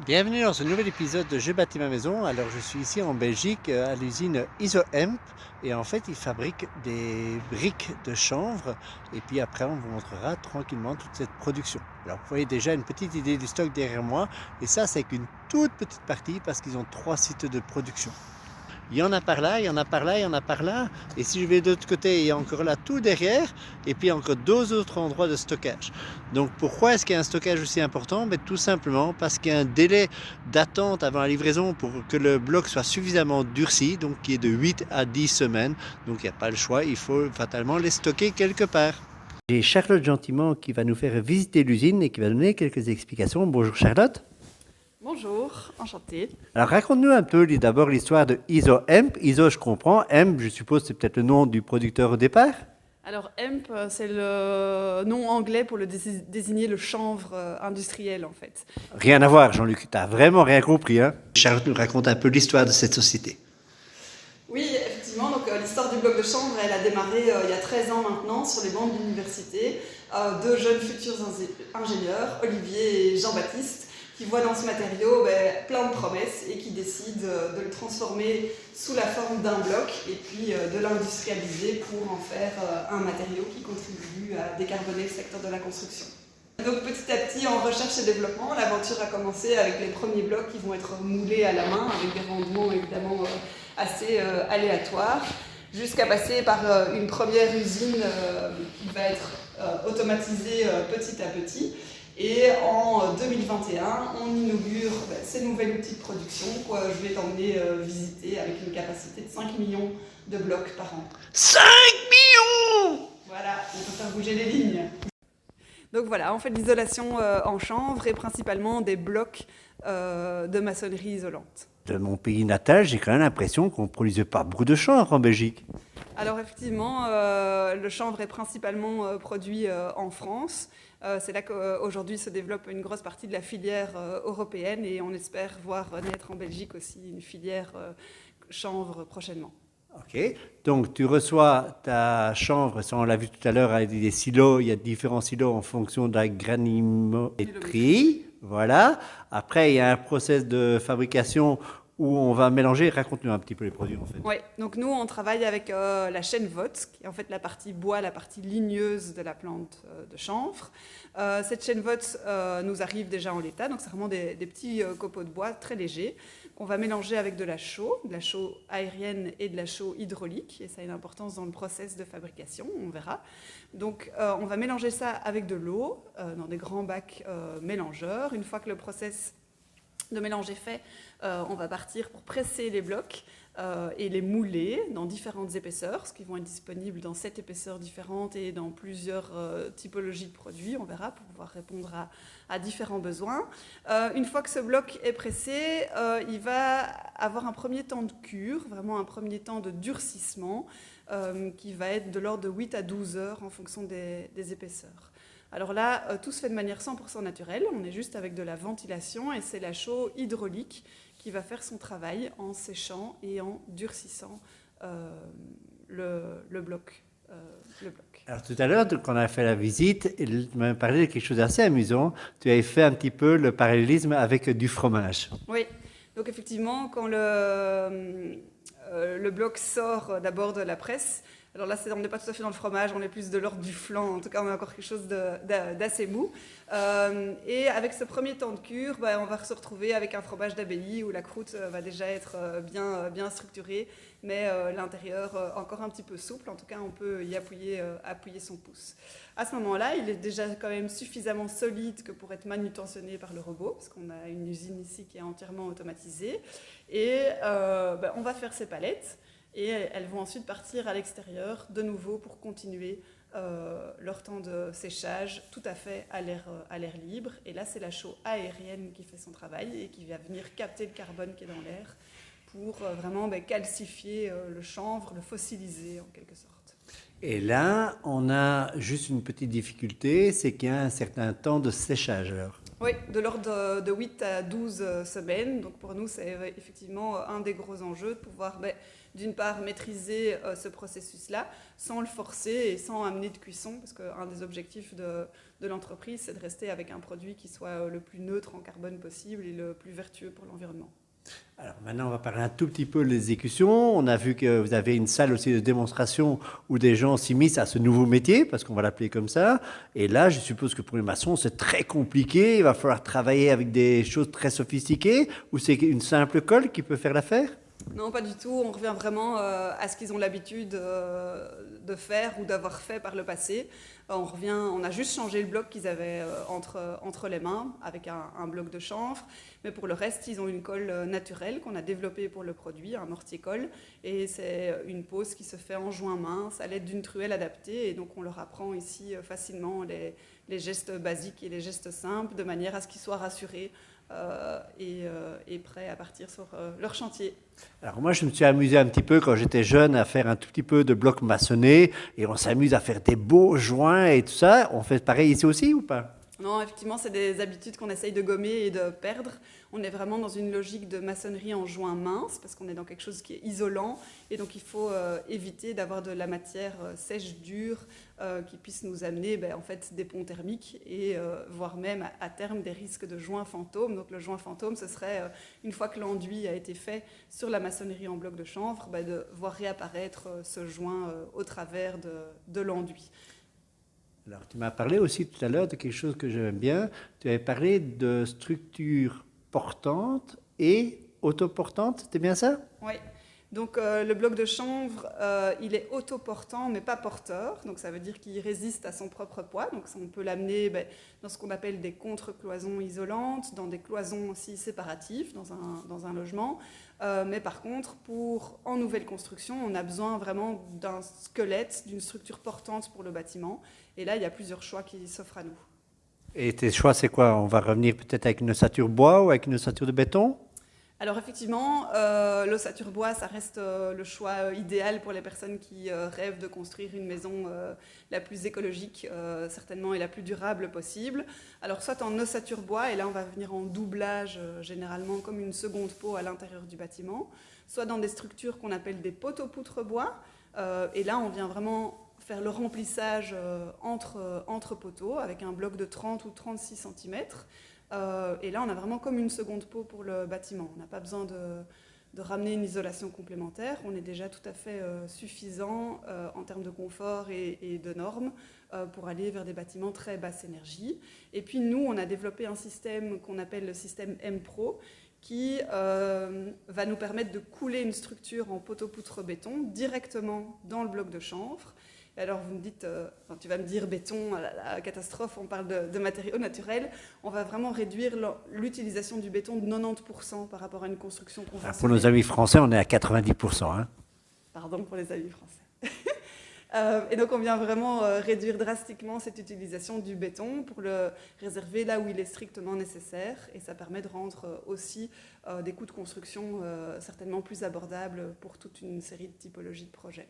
Bienvenue dans ce nouvel épisode de Je bâtis ma maison. Alors je suis ici en Belgique à l'usine ISOhemp et en fait ils fabriquent des briques de chanvre et puis après on vous montrera tranquillement toute cette production. Alors vous voyez déjà une petite idée du stock derrière moi et ça c'est qu'une toute petite partie parce qu'ils ont 3 sites de production. Il y en a par là, il y en a par là, il y en a par là. Et si je vais de l'autre côté, il y a encore là tout derrière. Et puis encore 2 autres endroits de stockage. Donc pourquoi est-ce qu'il y a un stockage aussi important? Tout simplement parce qu'il y a un délai d'attente avant la livraison pour que le bloc soit suffisamment durci, donc qui est de 8 à 10 semaines. Donc il n'y a pas le choix, il faut fatalement les stocker quelque part. J'ai Charlotte Gentiment qui va nous faire visiter l'usine et qui va donner quelques explications. Bonjour Charlotte. Bonjour, enchantée. Alors raconte-nous un peu d'abord l'histoire de ISOhemp. ISO, je comprends. Hemp, je suppose, c'est peut-être le nom du producteur au départ. Alors hemp, c'est le nom anglais pour désigner le chanvre industriel en fait. Rien à voir, Jean-Luc. T'as vraiment rien compris, hein? Charlotte nous raconte un peu l'histoire de cette société. Oui, effectivement, donc l'histoire du bloc de chanvre, elle a démarré il y a 13 ans maintenant sur les bancs de l'université. Deux jeunes futurs ingénieurs, Olivier et Jean-Baptiste, qui voient dans ce matériau plein de promesses et qui décident de le transformer sous la forme d'un bloc et puis de l'industrialiser pour en faire un matériau qui contribue à décarboner le secteur de la construction. Donc petit à petit, en recherche et développement, l'aventure a commencé avec les premiers blocs qui vont être moulés à la main avec des rendements évidemment assez aléatoires, jusqu'à passer par une première usine qui va être automatisée petit à petit. Et en 2021, on inaugure ces nouvelles outils de production que je vais t'emmener visiter avec une capacité de 5 millions de blocs par an. 5 millions! Voilà, on peut faire bouger les lignes. Donc voilà, on fait de l'isolation en chanvre et principalement des blocs de maçonnerie isolante. De mon pays natal, j'ai quand même l'impression qu'on ne produisait pas beaucoup de chanvre en Belgique. Alors effectivement, le chanvre est principalement produit en France. C'est là qu'aujourd'hui se développe une grosse partie de la filière européenne et on espère voir naître en Belgique aussi une filière chanvre prochainement. Ok, donc tu reçois ta chanvre, ça on l'a vu tout à l'heure, avec des silos, il y a différents silos en fonction de la granimétrie. Voilà. Après, il y a un process de fabrication où on va mélanger. Raconte-nous un petit peu les produits en fait. Oui, donc nous on travaille avec la chaîne VOTS, qui est en fait la partie bois, la partie ligneuse de la plante de chanvre. Cette chaîne VOTS nous arrive déjà en l'état, donc c'est vraiment des petits copeaux de bois très légers qu'on va mélanger avec de la chaux aérienne et de la chaux hydraulique, et ça a une importance dans le process de fabrication, on verra. Donc on va mélanger ça avec de l'eau dans des grands bacs mélangeurs. Une fois que le process de mélange est fait, on va partir pour presser les blocs et les mouler dans différentes épaisseurs, ce qui vont être disponibles dans 7 épaisseurs différentes et dans plusieurs typologies de produits, on verra, pour pouvoir répondre à différents besoins. Une fois que ce bloc est pressé, il va avoir un premier temps de cure, vraiment un premier temps de durcissement, qui va être de l'ordre de 8 à 12 heures en fonction des épaisseurs. Alors là, tout se fait de manière 100% naturelle, on est juste avec de la ventilation et c'est la chaux hydraulique qui va faire son travail en séchant et en durcissant le bloc. Alors tout à l'heure, quand on a fait la visite, tu m'as parlé de quelque chose d'assez amusant. Tu avais fait un petit peu le parallélisme avec du fromage. Oui, donc effectivement, quand le bloc sort d'abord de la presse, alors là, on n'est pas tout à fait dans le fromage, on est plus de l'ordre du flan, en tout cas on a encore quelque chose d'assez mou. Et avec ce premier temps de cure, on va se retrouver avec un fromage d'abbaye où la croûte va déjà être bien structurée, mais l'intérieur encore un petit peu souple, en tout cas on peut y appuyer son pouce. À ce moment-là, il est déjà quand même suffisamment solide que pour être manutentionné par le robot, parce qu'on a une usine ici qui est entièrement automatisée. Et on va faire ces palettes. Et elles vont ensuite partir à l'extérieur de nouveau pour continuer leur temps de séchage tout à fait à l'air libre. Et là, c'est la chaux aérienne qui fait son travail et qui va venir capter le carbone qui est dans l'air pour vraiment calcifier le chanvre, le fossiliser en quelque sorte. Et là, on a juste une petite difficulté, c'est qu'il y a un certain temps de séchage alors. Oui, de l'ordre de 8 à 12 semaines. Donc pour nous, c'est effectivement un des gros enjeux de pouvoir, d'une part, maîtriser ce processus-là sans le forcer et sans amener de cuisson, parce qu'un des objectifs de l'entreprise, c'est de rester avec un produit qui soit le plus neutre en carbone possible et le plus vertueux pour l'environnement. Alors maintenant, on va parler un tout petit peu de l'exécution. On a vu que vous avez une salle aussi de démonstration où des gens s'immiscent à ce nouveau métier, parce qu'on va l'appeler comme ça. Et là, je suppose que pour les maçons, c'est très compliqué. Il va falloir travailler avec des choses très sophistiquées, ou c'est une simple colle qui peut faire l'affaire? Non, pas du tout. On revient vraiment à ce qu'ils ont l'habitude de faire ou d'avoir fait par le passé. On a juste changé le bloc qu'ils avaient entre les mains avec un bloc de chanvre. Mais pour le reste, ils ont une colle naturelle qu'on a développée pour le produit, un mortier-colle. Et c'est une pose qui se fait en joint mince à l'aide d'une truelle adaptée. Et donc on leur apprend ici facilement les gestes basiques et les gestes simples de manière à ce qu'ils soient rassurés et prêts à partir sur leur chantier. Alors moi, je me suis amusé un petit peu quand j'étais jeune à faire un tout petit peu de bloc maçonné et on s'amuse à faire des beaux joints et tout ça. On fait pareil ici aussi ou pas? Non, effectivement, c'est des habitudes qu'on essaye de gommer et de perdre. On est vraiment dans une logique de maçonnerie en joint mince parce qu'on est dans quelque chose qui est isolant et donc il faut éviter d'avoir de la matière sèche, dure, qui puisse nous amener en fait, des ponts thermiques et voire même à terme des risques de joints fantômes. Donc le joint fantôme, ce serait, une fois que l'enduit a été fait sur la maçonnerie en bloc de chanvre, de voir réapparaître ce joint au travers de l'enduit. Alors, tu m'as parlé aussi tout à l'heure de quelque chose que j'aime bien. Tu avais parlé de structure portante et autoportante, c'était bien ça? Oui. Donc le bloc de chanvre, il est autoportant mais pas porteur. Donc ça veut dire qu'il résiste à son propre poids. Donc on peut l'amener dans ce qu'on appelle des contre-cloisons isolantes, dans des cloisons aussi séparatives dans un logement. Mais par contre, en nouvelle construction, on a besoin vraiment d'un squelette, d'une structure portante pour le bâtiment. Et là, il y a plusieurs choix qui s'offrent à nous. Et tes choix, c'est quoi? On va revenir peut-être avec une ossature bois ou avec une ossature de béton? Alors effectivement, l'ossature bois, ça reste le choix idéal pour les personnes qui rêvent de construire une maison la plus écologique, certainement, et la plus durable possible. Alors soit en ossature bois, et là on va venir en doublage, généralement comme une seconde peau à l'intérieur du bâtiment, soit dans des structures qu'on appelle des poteaux-poutres bois, et là on vient vraiment faire le remplissage entre poteaux avec un bloc de 30 ou 36 cm. Et là, on a vraiment comme une seconde peau pour le bâtiment. On n'a pas besoin de ramener une isolation complémentaire. On est déjà tout à fait suffisant en termes de confort et de normes pour aller vers des bâtiments très basse énergie. Et puis nous, on a développé un système qu'on appelle le système M-Pro qui va nous permettre de couler une structure en poteau-poutre béton directement dans le bloc de chanvre. Et alors vous me dites, tu vas me dire béton, la catastrophe, on parle de matériaux naturels. On va vraiment réduire l'utilisation du béton de 90% par rapport à une construction conventionnelle. Pour nos amis français, on est à 90%. Hein. Pardon pour les amis français. Et donc on vient vraiment réduire drastiquement cette utilisation du béton pour le réserver là où il est strictement nécessaire. Et ça permet de rendre aussi des coûts de construction certainement plus abordables pour toute une série de typologies de projets.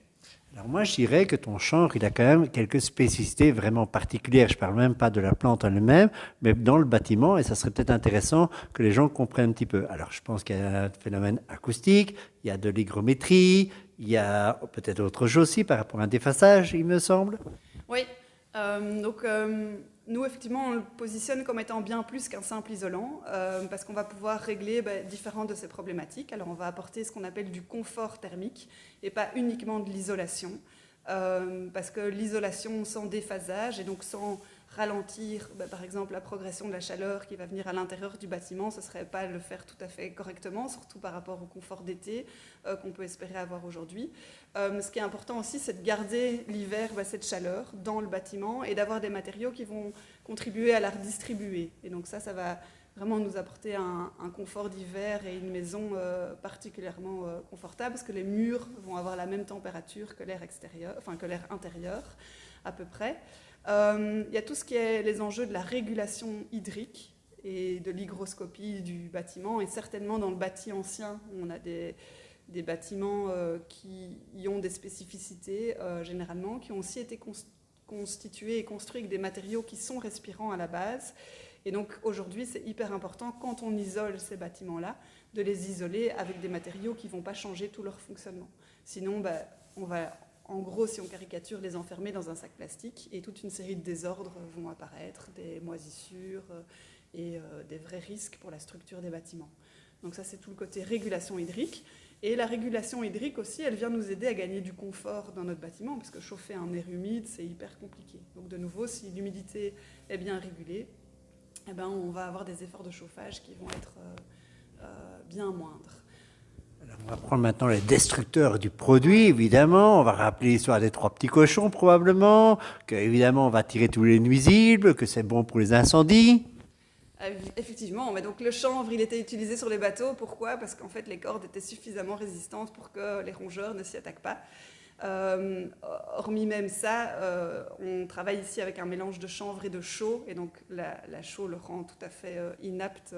Alors moi, je dirais que ton chanvre, il a quand même quelques spécificités vraiment particulières. Je ne parle même pas de la plante en elle-même, mais dans le bâtiment, et ça serait peut-être intéressant que les gens comprennent un petit peu. Alors, je pense qu'il y a un phénomène acoustique, il y a de l'hygrométrie, il y a peut-être autre chose aussi par rapport à un défaçage, il me semble. Oui, nous, effectivement, on le positionne comme étant bien plus qu'un simple isolant, parce qu'on va pouvoir régler différentes de ces problématiques. Alors, on va apporter ce qu'on appelle du confort thermique, et pas uniquement de l'isolation, parce que l'isolation sans déphasage, et donc sans ralentir, par exemple, la progression de la chaleur qui va venir à l'intérieur du bâtiment, ce ne serait pas le faire tout à fait correctement, surtout par rapport au confort d'été qu'on peut espérer avoir aujourd'hui. Ce qui est important aussi, c'est de garder l'hiver cette chaleur dans le bâtiment et d'avoir des matériaux qui vont contribuer à la redistribuer. Et donc ça va vraiment nous apporter un confort d'hiver et une maison particulièrement confortable, parce que les murs vont avoir la même température que l'air extérieur, enfin que l'air intérieur à peu près. Il y a tout ce qui est les enjeux de la régulation hydrique et de l'hygroscopie du bâtiment, et certainement dans le bâti ancien, on a des bâtiments qui y ont des spécificités généralement, qui ont aussi été constitués et construits avec des matériaux qui sont respirants à la base. Et donc aujourd'hui, c'est hyper important, quand on isole ces bâtiments-là, de les isoler avec des matériaux qui ne vont pas changer tout leur fonctionnement. Sinon, on va, en gros, si on caricature, les enfermer dans un sac plastique et toute une série de désordres vont apparaître, des moisissures et des vrais risques pour la structure des bâtiments. Donc ça, c'est tout le côté régulation hydrique. Et la régulation hydrique aussi, elle vient nous aider à gagner du confort dans notre bâtiment, parce que chauffer un air humide, c'est hyper compliqué. Donc de nouveau, si l'humidité est bien régulée, eh ben, on va avoir des efforts de chauffage qui vont être bien moindres. Alors, on va prendre maintenant les destructeurs du produit, évidemment. On va rappeler l'histoire des 3 petits cochons, probablement. Qu'évidemment, on va tirer tous les nuisibles, que c'est bon pour les incendies. Effectivement, mais donc le chanvre, il était utilisé sur les bateaux. Pourquoi ? Parce qu'en fait, les cordes étaient suffisamment résistantes pour que les rongeurs ne s'y attaquent pas. Hormis même ça, on travaille ici avec un mélange de chanvre et de chaux, et donc la chaux le rend tout à fait inapte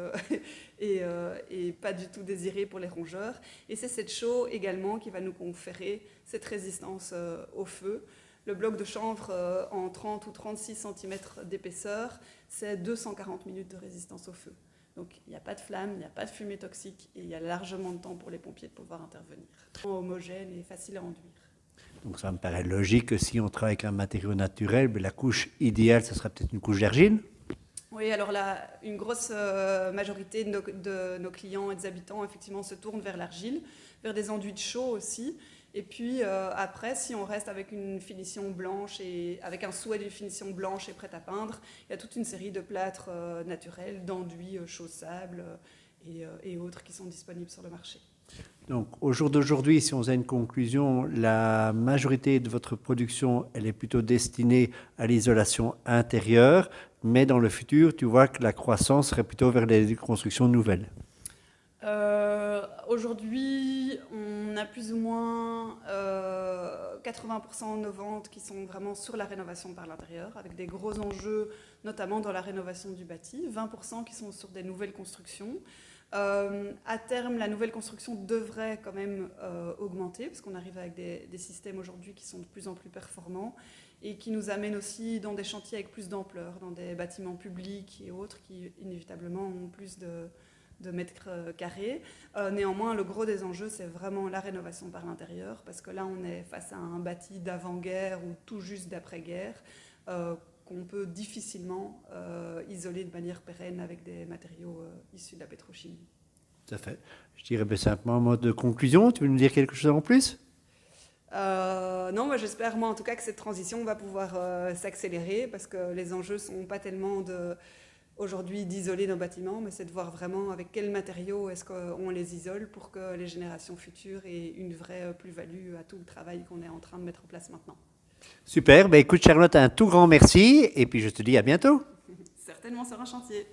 et pas du tout désiré pour les rongeurs. Et c'est cette chaux également qui va nous conférer cette résistance au feu. Le bloc de chanvre en 30 ou 36 cm d'épaisseur, c'est 240 minutes de résistance au feu. Donc il n'y a pas de flamme, il n'y a pas de fumée toxique et il y a largement de temps pour les pompiers de pouvoir intervenir. Homogène et facile à enduire. Donc ça me paraît logique que si on travaille avec un matériau naturel, la couche idéale, ce serait peut-être une couche d'argile. Oui, alors là, une grosse majorité de nos clients et des habitants, effectivement, se tournent vers l'argile, vers des enduits de chaux aussi. Et puis après, si on reste avec une finition blanche et avec un souhait d'une finition blanche et prête à peindre, il y a toute une série de plâtres naturels, d'enduits chaux-sable et autres qui sont disponibles sur le marché. Donc au jour d'aujourd'hui, si on faisait une conclusion, la majorité de votre production, elle est plutôt destinée à l'isolation intérieure, mais dans le futur, tu vois que la croissance serait plutôt vers les constructions nouvelles. Aujourd'hui, on a plus ou moins 80% de nos ventes qui sont vraiment sur la rénovation par l'intérieur, avec des gros enjeux, notamment dans la rénovation du bâti, 20% qui sont sur des nouvelles constructions. À terme, la nouvelle construction devrait quand même augmenter, parce qu'on arrive avec des systèmes aujourd'hui qui sont de plus en plus performants et qui nous amènent aussi dans des chantiers avec plus d'ampleur, dans des bâtiments publics et autres qui inévitablement ont plus de mètres carrés. Néanmoins, le gros des enjeux, c'est vraiment la rénovation par l'intérieur, parce que là, on est face à un bâti d'avant-guerre ou tout juste d'après-guerre, qu'on peut difficilement isoler de manière pérenne avec des matériaux issus de la pétrochimie. Tout à fait. Je dirais simplement en mode de conclusion, tu veux nous dire quelque chose en plus ? Non, moi j'espère en tout cas que cette transition va pouvoir s'accélérer, parce que les enjeux ne sont pas tellement aujourd'hui d'isoler nos bâtiments, mais c'est de voir vraiment avec quels matériaux est-ce qu'on les isole pour que les générations futures aient une vraie plus-value à tout le travail qu'on est en train de mettre en place maintenant. Super, écoute Charlotte, un tout grand merci et puis je te dis à bientôt. Certainement sur un chantier.